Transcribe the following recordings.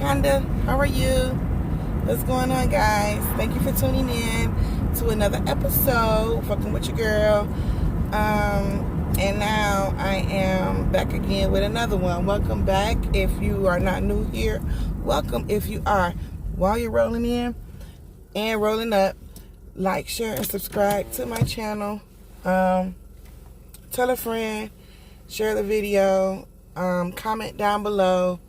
Honda. How are you? What's going on, guys? Thank you for tuning in to another episode, Fucking With Your Girl. And now I am back again with another one. Welcome back. If you are not new here, welcome if you are. While you're rolling in and rolling up, like, share, and subscribe to my channel. Tell a friend, share the video, comment down below,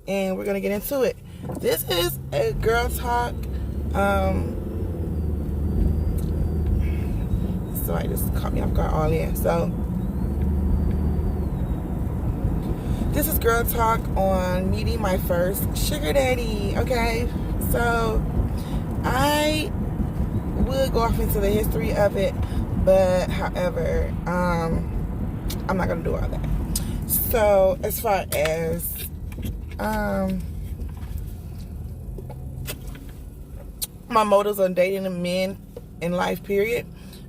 and we're gonna get into it. This is a girl talk. Sorry, just caught me off guard all in. So this is girl talk on meeting my first sugar daddy. Okay, so I would go off into the history of it, but however, I'm not gonna do all that. So as far as my motives on dating a men in life, period,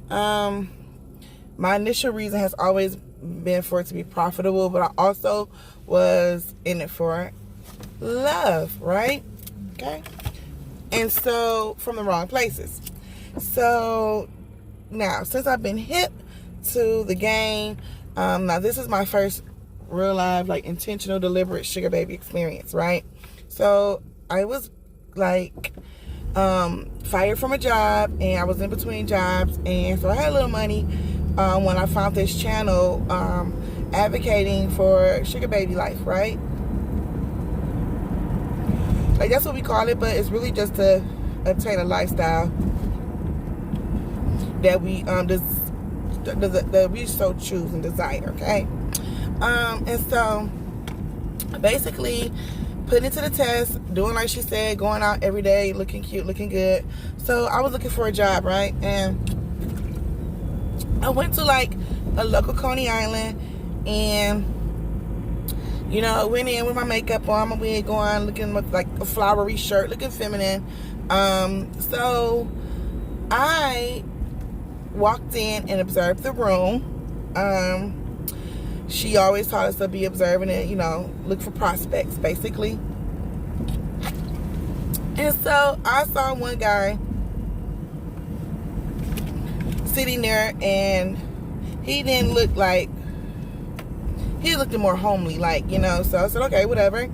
my initial reason has always been for it to be profitable, but I also was in it for love, right? Okay. And so from the wrong places. So now, since I've been hip to the game, now this is my first real life, like, intentional, deliberate sugar baby experience, right? So I was like fired from a job, and I was in between jobs, and so I had a little money when I found this channel advocating for sugar baby life, right? Like, that's what we call it, but it's really just to obtain a lifestyle that we that we so choose and desire, okay? And so basically putting it to the test, doing like she said, going out every day, looking cute, looking good. So I was looking for a job, right? And I went to like a local Coney Island, and you know, went in with my makeup on, my wig on, looking with like a flowery shirt, looking feminine. So I walked in and observed the room. She always taught us to be observant and, you know, look for prospects, basically. And so I saw one guy sitting there, and he didn't look like, he looked more homely, like, you know. So I said, okay, whatever.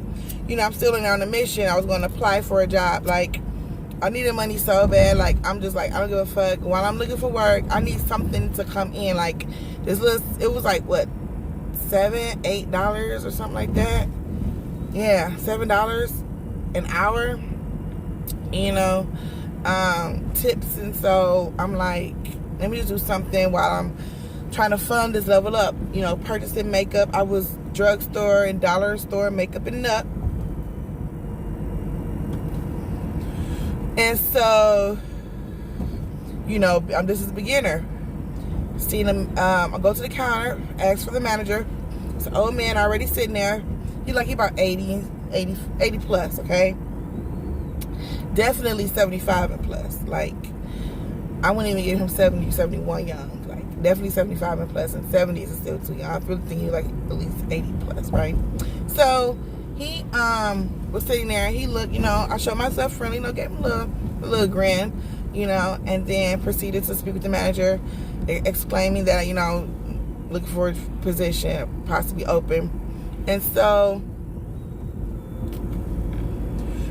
You know, I'm still in on a mission. I was going to apply for a job. Like, I needed money so bad. Like, I'm just like, I don't give a fuck. While I'm looking for work, I need something to come in. Like, this list, it was like, what, $7-8 or something like that. Yeah, $7 an hour, you know, tips. And so I'm like, let me just do something while I'm trying to fund this level up, you know, purchasing makeup. I was drugstore and dollar store makeup and up. And so, you know, this is a beginner. Seen him, I go to the counter, ask for the manager. It's an old man already sitting there. He about 80 plus, okay? Definitely 75 and plus. Like, I wouldn't even give him 70, 71 young. Like, definitely 75 and plus, and 70s is still too young. I really think he like at least 80 plus, right? So he was sitting there, and he looked, you know, I showed myself friendly, you know, gave him a little grin, you know, and then proceeded to speak with the manager, exclaiming that, you know, looking for a position possibly open. And so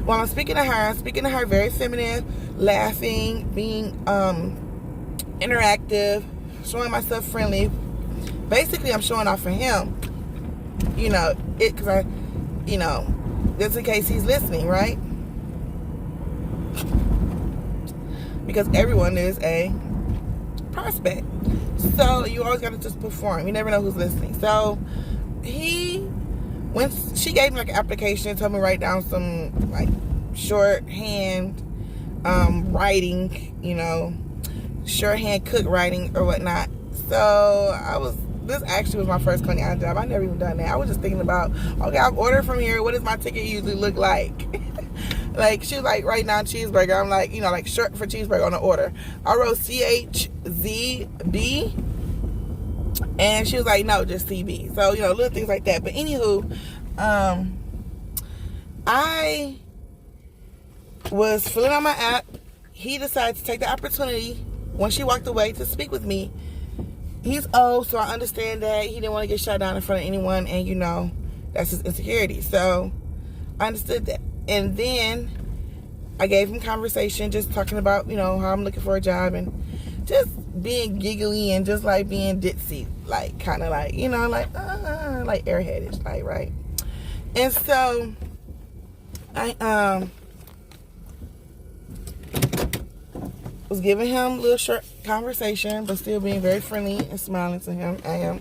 while I'm speaking to her very feminine, laughing, being interactive, showing myself friendly. Basically, I'm showing off for him, you know, because I, you know, just in case he's listening, right? Because everyone is a prospect. So you always got to just perform. You never know who's listening. So she gave me like an application, told me to write down some like shorthand writing, you know, shorthand cook writing or whatnot. So this actually was my first Coney Island job. I never even done that. I was just thinking about, okay, I've ordered from here. What does my ticket usually look like? Like, she was like, write down cheeseburger. I'm like, you know, like short for cheeseburger on the order. I wrote CHZB, and she was like, no, just CB. So, you know, little things like that. But anywho, I was filling out my app. He decided to take the opportunity when she walked away to speak with me. He's old, so I understand that he didn't want to get shot down in front of anyone, and you know, that's his insecurity. So I understood that. And then I gave him conversation, just talking about, you know, how I'm looking for a job and just being giggly and just like being ditzy, like kind of like, you know, like airheadish, like, right? And so I was giving him a little short conversation, but still being very friendly and smiling to him. I am.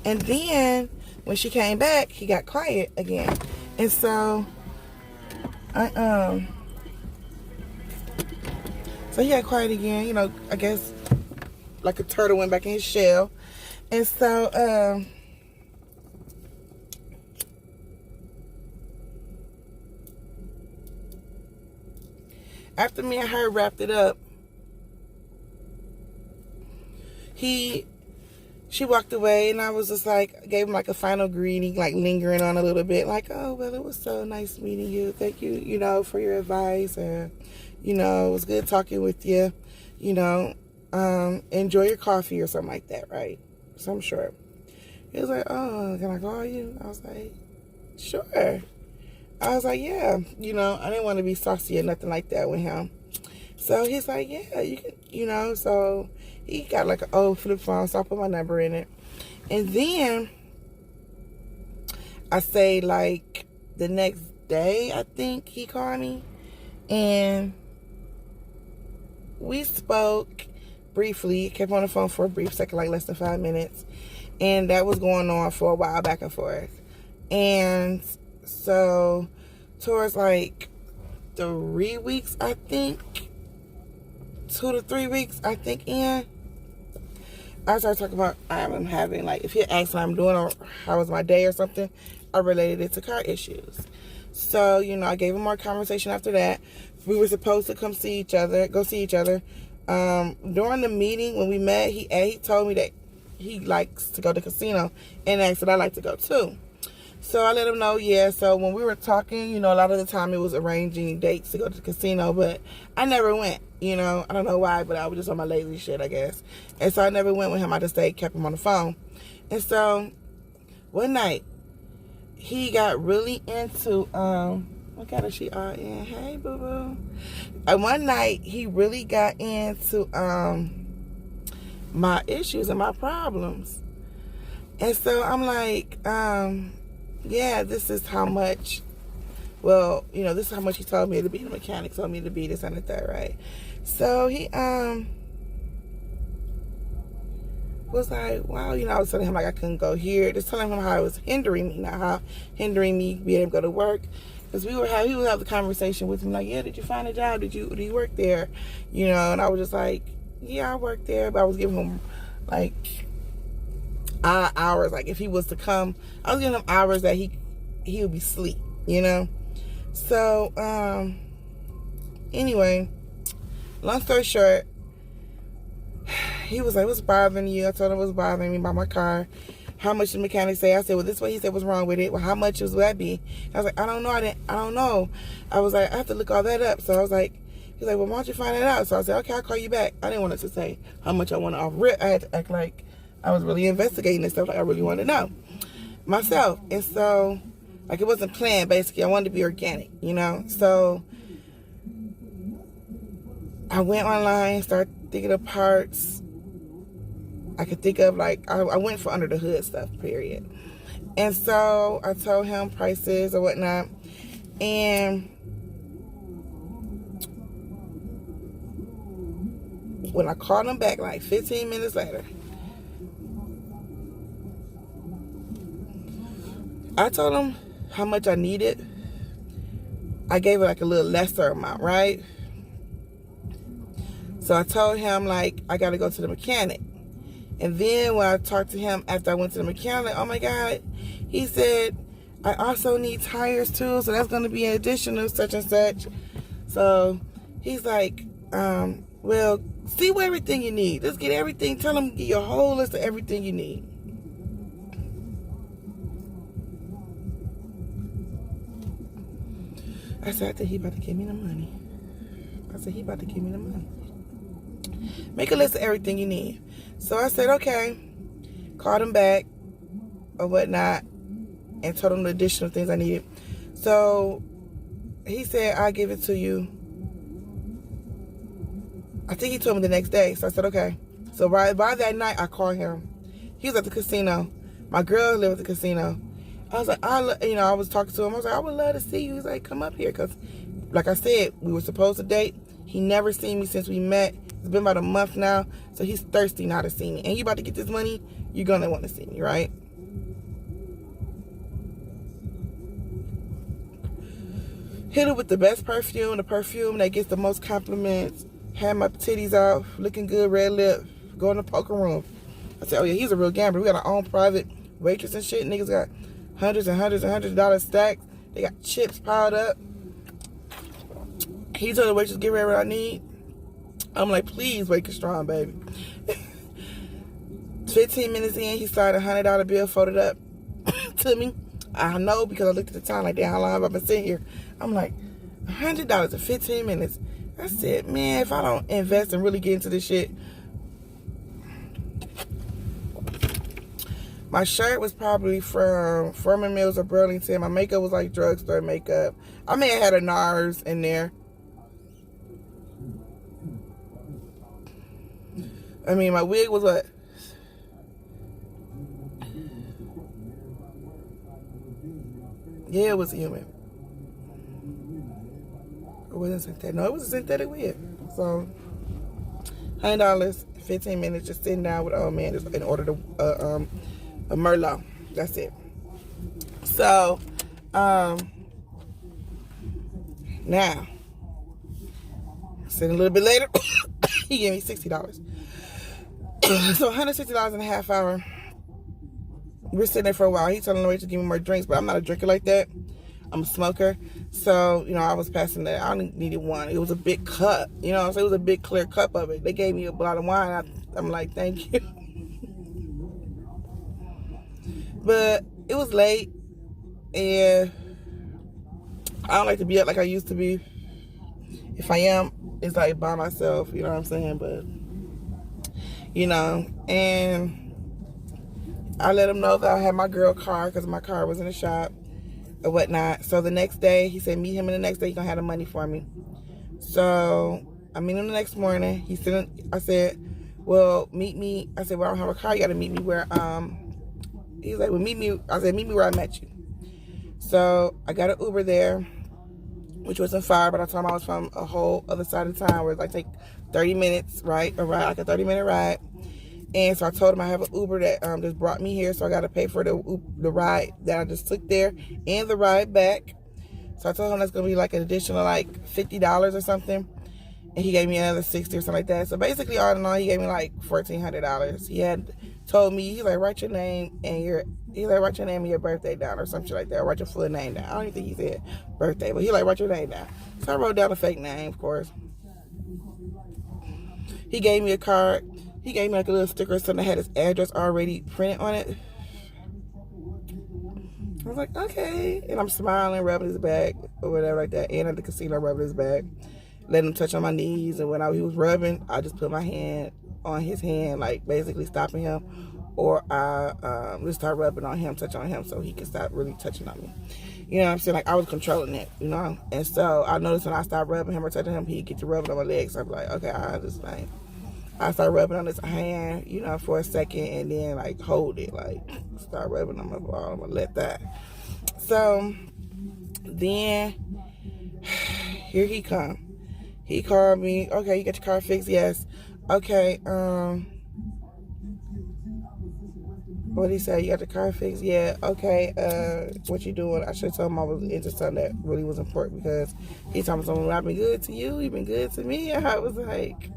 And then when she came back, he got quiet again. And so so he got quiet again, you know, I guess like a turtle went back in his shell. And so after me and her wrapped it up, she walked away, and I was just like, gave him like a final greeting, like lingering on a little bit, like, oh, well, it was so nice meeting you. Thank you, you know, for your advice. And, you know, it was good talking with you. You know, enjoy your coffee or something like that, right? Some short. He was like, oh, can I call you? I was like, sure. I was like, yeah. You know, I didn't want to be saucy or nothing like that with him. So he's like, yeah, you can, you know, so he got like an old flip phone, so I put my number in it. And then I say like the next day, I think he called me, and we spoke briefly, kept on the phone for a brief second, like less than 5 minutes. And that was going on for a while, back and forth. And so towards like 3 weeks, I think, 2 to 3 weeks, I think, in, I started talking about I'm having, like, if he asked how I'm doing or how was my day or something, I related it to car issues. So, you know, I gave him more conversation after that. We were supposed to go see each other. During the meeting, when we met, he told me that he likes to go to the casino, and asked that I like to go too. So I let him know, yeah. So when we were talking, you know, a lot of the time it was arranging dates to go to the casino, but I never went, you know. I don't know why, but I was just on my lazy shit, I guess. And so I never went with him. I just stayed, kept him on the phone. And so one night, he got really into, what kind of she are in? Hey, boo-boo. One night, he really got into my issues and my problems. And so I'm like, yeah, this is how much, well, you know, this is how much he told me to be. The mechanic told me to be this and that, right? So he was like, wow, you know, I was telling him like I couldn't go here. Just telling him how it was hindering me, not how hindering me being able to go to work. Because he would have the conversation with him like, yeah, did you find a job? Do you work there? You know, and I was just like, yeah, I work there. But I was giving him like hours. Like if he was to come, I was giving him hours that he would be asleep, you know. So anyway, long story short, he was like, what's bothering you? I told him what's bothering me about my car. How much the mechanic say? I said, well, this way. He said, what's wrong with it? Well, how much would that be? I was like, I don't know. I don't know. I was like, I have to look all that up. So I was like, he's like, well, why don't you find it out? So I said, okay, I'll call you back. I didn't want it to say how much I want to off rip. I had to act like I was really investigating and stuff, like I really wanted to know myself. And so, like, it wasn't planned, basically. I wanted to be organic, you know? So I went online, started thinking of parts I could think of. Like, I went for under the hood stuff, period. And so I told him prices or whatnot. And when I called him back, like 15 minutes later, I told him how much I needed. I gave it like a little lesser amount, right? So I told him, like, I got to go to the mechanic. And then when I talked to him after I went to the mechanic, oh my God, he said, I also need tires too, so that's going to be an additional such and such. So he's like, well, see what everything you need. Let's get everything. Tell him, get your whole list of everything you need. I said, I think he about to give me the money. I said, he about to give me the money. Make a list of everything you need. So I said, okay. Called him back or whatnot and told him the additional things I needed. So he said, I'll give it to you. I think he told me the next day. So I said, okay. So by that night, I called him. He was at the casino. My girl lived at the casino. I was like, I was talking to him. I was like, I would love to see you. He's like, come up here. Because, like I said, we were supposed to date. He never seen me since we met. It's been about a month now. So he's thirsty now to see me. And you about to get this money, you're going to want to see me, right? Hit her with the best perfume, the perfume that gets the most compliments. Had my titties off, looking good, red lip, going to the poker room. I said, oh yeah, he's a real gambler. We got our own private waitress and shit. Niggas got hundreds and hundreds and hundreds of dollars stacks. They got chips piled up. He told the waitress, give her what I need. I'm like, please, wake it strong, baby. 15 minutes in, he started a $100 bill folded up to me. I know because I looked at the time like, damn, how long have I been sitting here? I'm like, $100 in 15 minutes. I said, man, if I don't invest and really get into this shit. My shirt was probably from Furman Mills or Burlington. My makeup was like drugstore makeup. I may have had a NARS in there. I mean, my wig was what? Yeah, it was human. It wasn't synthetic. No, it was a synthetic wig. So, $100, 15 minutes, just sitting down with an old man just in order to a Merlot. That's it. So, now, sitting a little bit later, he gave me $60. So $160 in a half hour. We're sitting there for a while. He telling the waitress to give me more drinks, but I'm not a drinker like that. I'm a smoker. So, I was passing that. I only needed one. It was a big cup. So it was a big clear cup of it. They gave me a bottle of wine. I'm like, thank you. But it was late. And I don't like to be up like I used to be. If I am, it's like by myself. You know what I'm saying? But, and I let him know that I had my girl car because my car was in the shop or whatnot. So the next day, he said, meet him in the next day. He's going to have the money for me. So I meet him the next morning. I said, well, meet me. I said, well, I don't have a car. You got to meet me where, he's like, well, meet me. I said, meet me where I met you. So I got an Uber there, which wasn't far, but I told him I was from a whole other side of town where it's like take 30 minutes, right? A ride, like a 30-minute ride. And so I told him I have an Uber that just brought me here, so I got to pay for the ride that I just took there and the ride back. So I told him that's going to be like an additional like $50 or something. And he gave me another $60 or something like that. So basically, all in all, he gave me like $1,400. He had told me, he's like, write your name and your birthday down or something like that. Or write your full name down. I don't even think he said birthday, but he like, write your name down. So I wrote down a fake name, of course. He gave me a card. He gave me like a little sticker or something that had his address already printed on it. I was like, okay. And I'm smiling, rubbing his back or whatever like that. And at the casino, rubbing his back. Letting him touch on my knees. And when he was rubbing, I just put my hand on his hand, like basically stopping him. Or I just start rubbing on him, touch on him so he can stop really touching on me. You know what I'm saying? Like I was controlling it, And so I noticed when I started rubbing him or touching him, he'd get to rubbing on my legs. So I'm like, okay, I understand. I start rubbing on his hand, for a second, and then like hold it, like start rubbing on my ball. I'm gonna let that. So then here he come. He called me. Okay, you got your car fixed? Yes. Okay. What did he say? You got the car fixed? Yeah. Okay. What you doing? I should have told him I was into something that really was important because he told me something. I've been good to you. You've been good to me. And I was like,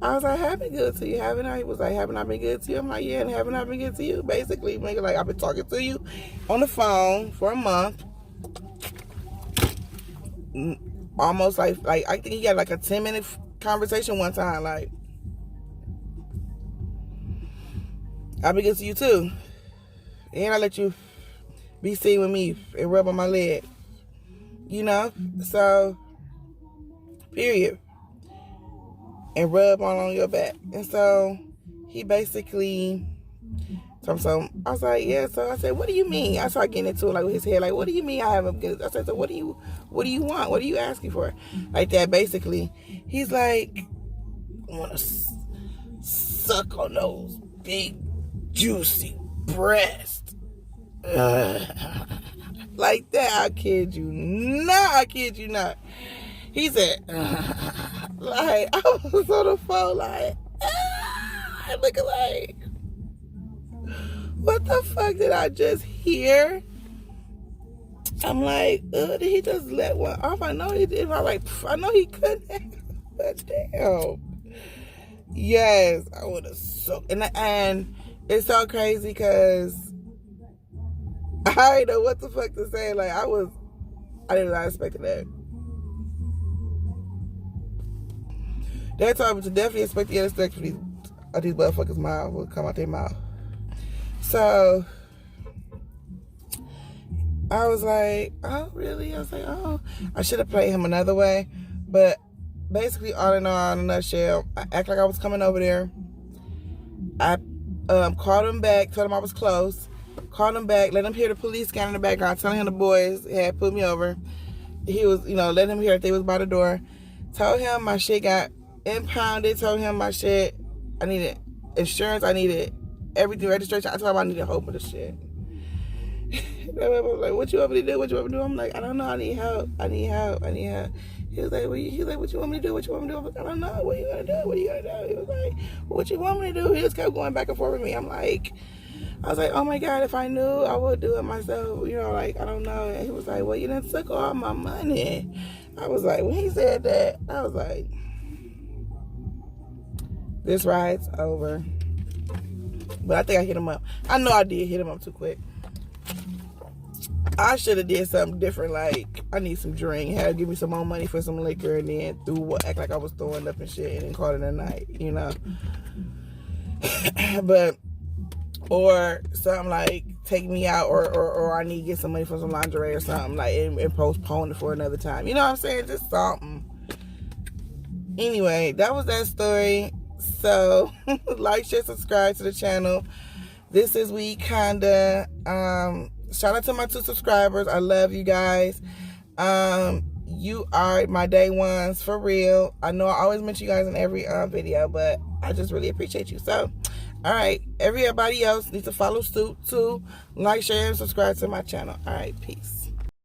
I've been good to you, haven't I? He was like, haven't I been good to you? I'm like, yeah, and haven't I been good to you? Basically, nigga, like, I've been talking to you on the phone for a month. Almost like I think he had like a 10-minute conversation one time, like, I've been good to you too. And I let you be seen with me and rub on my leg. So, period. and rub on your back. And so he basically, so I was like, yeah. So I said, what do you mean? I started getting into it, like with his head, like, what do you mean I haven't? I said, so what do you want? What are you asking for? Like that, basically. He's like, I want to suck on those big, juicy breasts. Like that, I kid you not. He said, like, I was on the phone, like, looking like, what the fuck did I just hear? I'm like, did he just let one off? I know he did. I know he couldn't, but damn. Yes, I would have so, and it's so crazy because I didn't know what the fuck to say. Like, I did not expect that. That time to definitely expect the other for these motherfuckers' mouth will come out their mouth. So I was like, oh really? I was like, oh, I should have played him another way. But basically, all in all, in a nutshell, I act like I was coming over there. I called him back, told him I was close. Called him back, let him hear the police scan in the background, telling him the boys had put me over. He was, letting him hear if they was by the door. Told him my shit got impounded. Told him my shit, I needed insurance, I needed everything, registration. I told him I needed a whole bunch of shit. I was like, what you want me to do? I'm like, I don't know, I need help. He was like, what you want me to do? I'm like, I don't know, what you gonna do? He was like, what you want me to do? He just kept going back and forth with me. I was like, oh my God, if I knew, I would do it myself. Like, I don't know. And he was like, well, you done took all my money. I was like, when he said that, I was like, this ride's over. But I think I hit him up. I know I did hit him up too quick. I should have did something different. Like, I need some drink. Had to give me some more money for some liquor, and then act like I was throwing up and shit, and then call it a night, But, or something like take me out, or I need to get some money for some lingerie or something, like, and postpone it for another time. You know what I'm saying? Just something. Anyway, that was that story. So, like, share, subscribe to the channel. This is We Kinda. Shout out to my 2 subscribers. I love you guys. You are my day ones, for real. I know I always mention you guys in every video, but I just really appreciate you. So, all right, everybody else needs to follow suit too. Like, share, and subscribe to my channel. All right, peace.